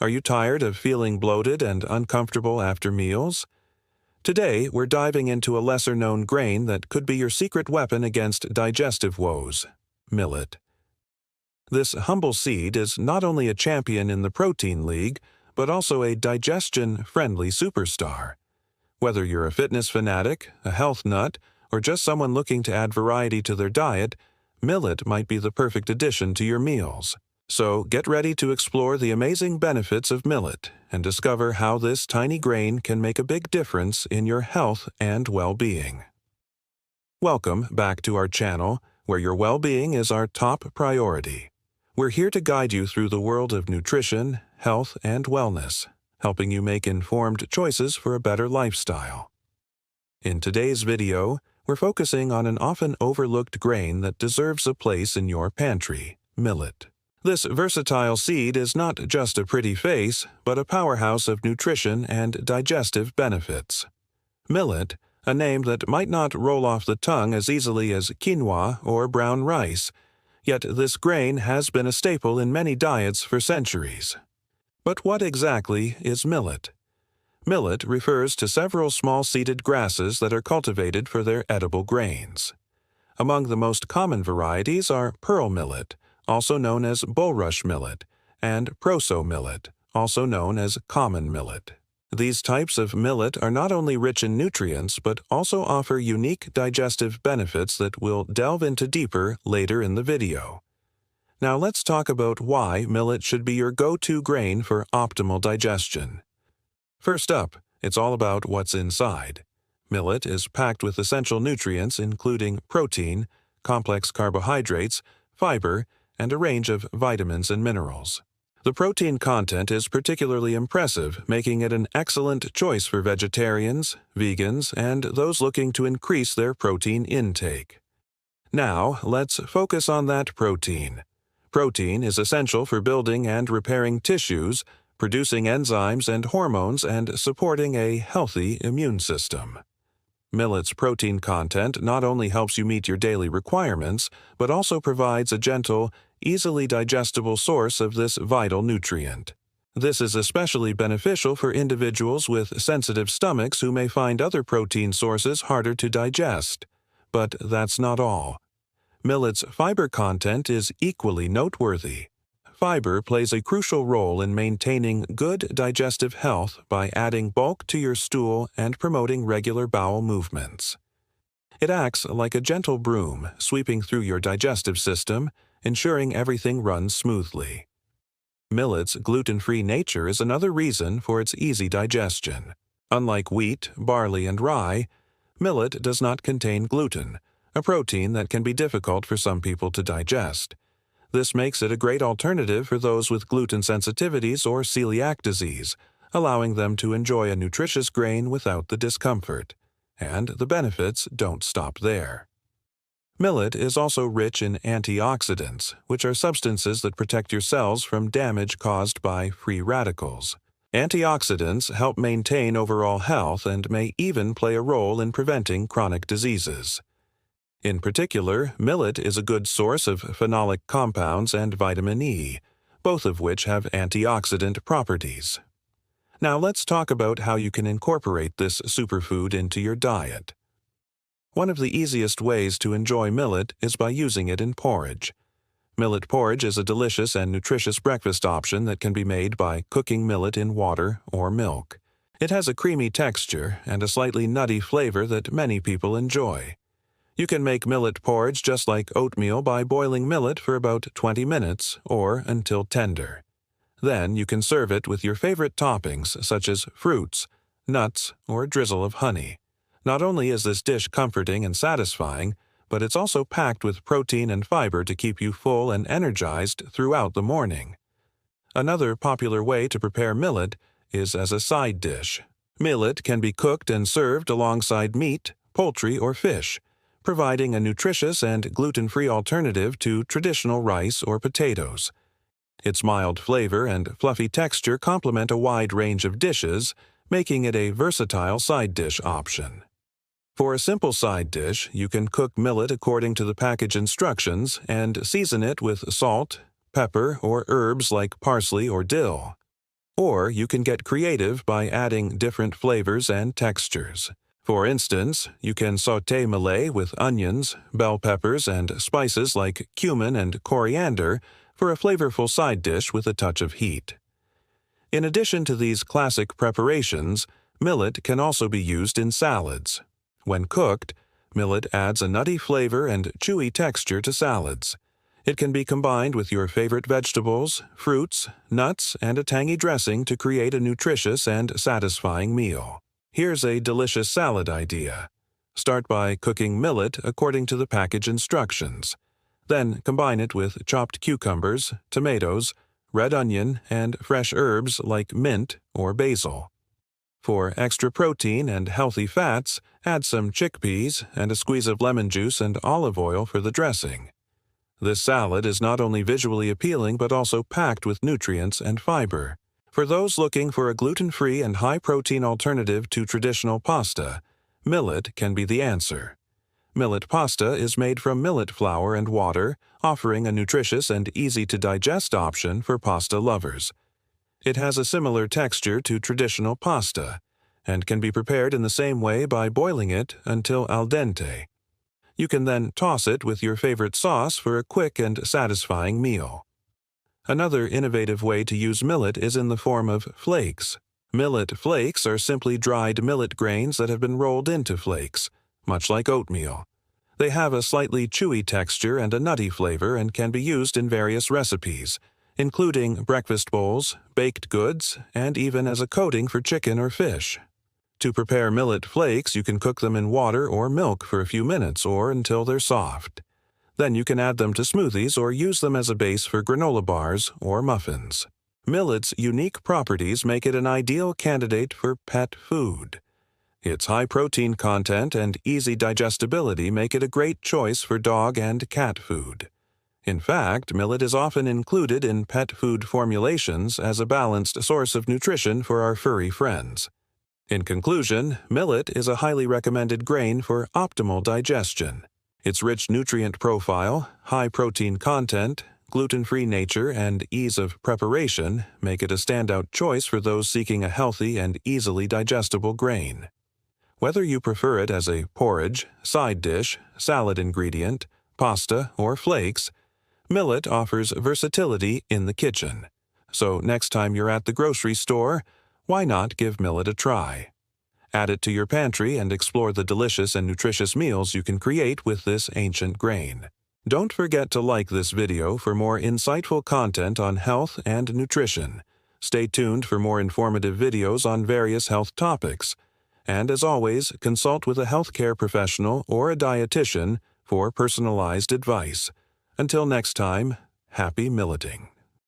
Are you tired of feeling bloated and uncomfortable after meals? Today, we're diving into a lesser-known grain that could be your secret weapon against digestive woes: millet. This humble seed is not only a champion in the protein league, but also a digestion-friendly superstar. Whether you're a fitness fanatic, a health nut, or just someone looking to add variety to their diet, millet might be the perfect addition to your meals. So get ready to explore the amazing benefits of millet and discover how this tiny grain can make a big difference in your health and well-being. Welcome back to our channel, where your well-being is our top priority. We're here to guide you through the world of nutrition, health, and wellness, helping you make informed choices for a better lifestyle. In today's video, we're focusing on an often overlooked grain that deserves a place in your pantry: millet. This versatile seed is not just a pretty face, but a powerhouse of nutrition and digestive benefits. Millet, a name that might not roll off the tongue as easily as quinoa or brown rice, yet this grain has been a staple in many diets for centuries. But what exactly is millet? Millet refers to several small-seeded grasses that are cultivated for their edible grains. Among the most common varieties are pearl millet, also known as bulrush millet, and proso millet, also known as common millet. These types of millet are not only rich in nutrients, but also offer unique digestive benefits that we'll delve into deeper later in the video. Now let's talk about why millet should be your go-to grain for optimal digestion. First up, it's all about what's inside. Millet is packed with essential nutrients including protein, complex carbohydrates, fiber, and a range of vitamins and minerals. The protein content is particularly impressive, making it an excellent choice for vegetarians, vegans, and those looking to increase their protein intake. Now, let's focus on that protein. Protein is essential for building and repairing tissues, producing enzymes and hormones, and supporting a healthy immune system. Millet's protein content not only helps you meet your daily requirements, but also provides a gentle, easily digestible source of this vital nutrient. This is especially beneficial for individuals with sensitive stomachs who may find other protein sources harder to digest. But that's not all. Millet's fiber content is equally noteworthy. Fiber plays a crucial role in maintaining good digestive health by adding bulk to your stool and promoting regular bowel movements. It acts like a gentle broom, sweeping through your digestive system, ensuring everything runs smoothly. Millet's gluten-free nature is another reason for its easy digestion. Unlike wheat, barley, and rye, millet does not contain gluten, a protein that can be difficult for some people to digest. This makes it a great alternative for those with gluten sensitivities or celiac disease, allowing them to enjoy a nutritious grain without the discomfort. And the benefits don't stop there. Millet is also rich in antioxidants, which are substances that protect your cells from damage caused by free radicals. Antioxidants help maintain overall health and may even play a role in preventing chronic diseases. In particular, millet is a good source of phenolic compounds and vitamin E, both of which have antioxidant properties. Now let's talk about how you can incorporate this superfood into your diet. One of the easiest ways to enjoy millet is by using it in porridge. Millet porridge is a delicious and nutritious breakfast option that can be made by cooking millet in water or milk. It has a creamy texture and a slightly nutty flavor that many people enjoy. You can make millet porridge just like oatmeal by boiling millet for about 20 minutes or until tender. Then you can serve it with your favorite toppings such as fruits, nuts, or a drizzle of honey. Not only is this dish comforting and satisfying, but it's also packed with protein and fiber to keep you full and energized throughout the morning. Another popular way to prepare millet is as a side dish. Millet can be cooked and served alongside meat, poultry, or fish, providing a nutritious and gluten-free alternative to traditional rice or potatoes. Its mild flavor and fluffy texture complement a wide range of dishes, making it a versatile side dish option. For a simple side dish, you can cook millet according to the package instructions and season it with salt, pepper, or herbs like parsley or dill. Or you can get creative by adding different flavors and textures. For instance, you can sauté millet with onions, bell peppers, and spices like cumin and coriander for a flavorful side dish with a touch of heat. In addition to these classic preparations, millet can also be used in salads. When cooked, millet adds a nutty flavor and chewy texture to salads. It can be combined with your favorite vegetables, fruits, nuts, and a tangy dressing to create a nutritious and satisfying meal. Here's a delicious salad idea. Start by cooking millet according to the package instructions. Then combine it with chopped cucumbers, tomatoes, red onion, and fresh herbs like mint or basil. For extra protein and healthy fats, add some chickpeas and a squeeze of lemon juice and olive oil for the dressing. This salad is not only visually appealing but also packed with nutrients and fiber. For those looking for a gluten-free and high-protein alternative to traditional pasta, millet can be the answer. Millet pasta is made from millet flour and water, offering a nutritious and easy-to-digest option for pasta lovers. It has a similar texture to traditional pasta, and can be prepared in the same way by boiling it until al dente. You can then toss it with your favorite sauce for a quick and satisfying meal. Another innovative way to use millet is in the form of flakes. Millet flakes are simply dried millet grains that have been rolled into flakes, much like oatmeal. They have a slightly chewy texture and a nutty flavor and can be used in various recipes, including breakfast bowls, baked goods, and even as a coating for chicken or fish. To prepare millet flakes, you can cook them in water or milk for a few minutes or until they're soft. Then you can add them to smoothies or use them as a base for granola bars or muffins. Millet's unique properties make it an ideal candidate for pet food. Its high protein content and easy digestibility make it a great choice for dog and cat food. In fact, millet is often included in pet food formulations as a balanced source of nutrition for our furry friends. In conclusion, millet is a highly recommended grain for optimal digestion. Its rich nutrient profile, high protein content, gluten-free nature, and ease of preparation make it a standout choice for those seeking a healthy and easily digestible grain. Whether you prefer it as a porridge, side dish, salad ingredient, pasta, or flakes, millet offers versatility in the kitchen. So next time you're at the grocery store, why not give millet a try? Add it to your pantry and explore the delicious and nutritious meals you can create with this ancient grain. Don't forget to like this video for more insightful content on health and nutrition. Stay tuned for more informative videos on various health topics. And as always, consult with a healthcare professional or a dietitian for personalized advice. Until next time, happy milleting.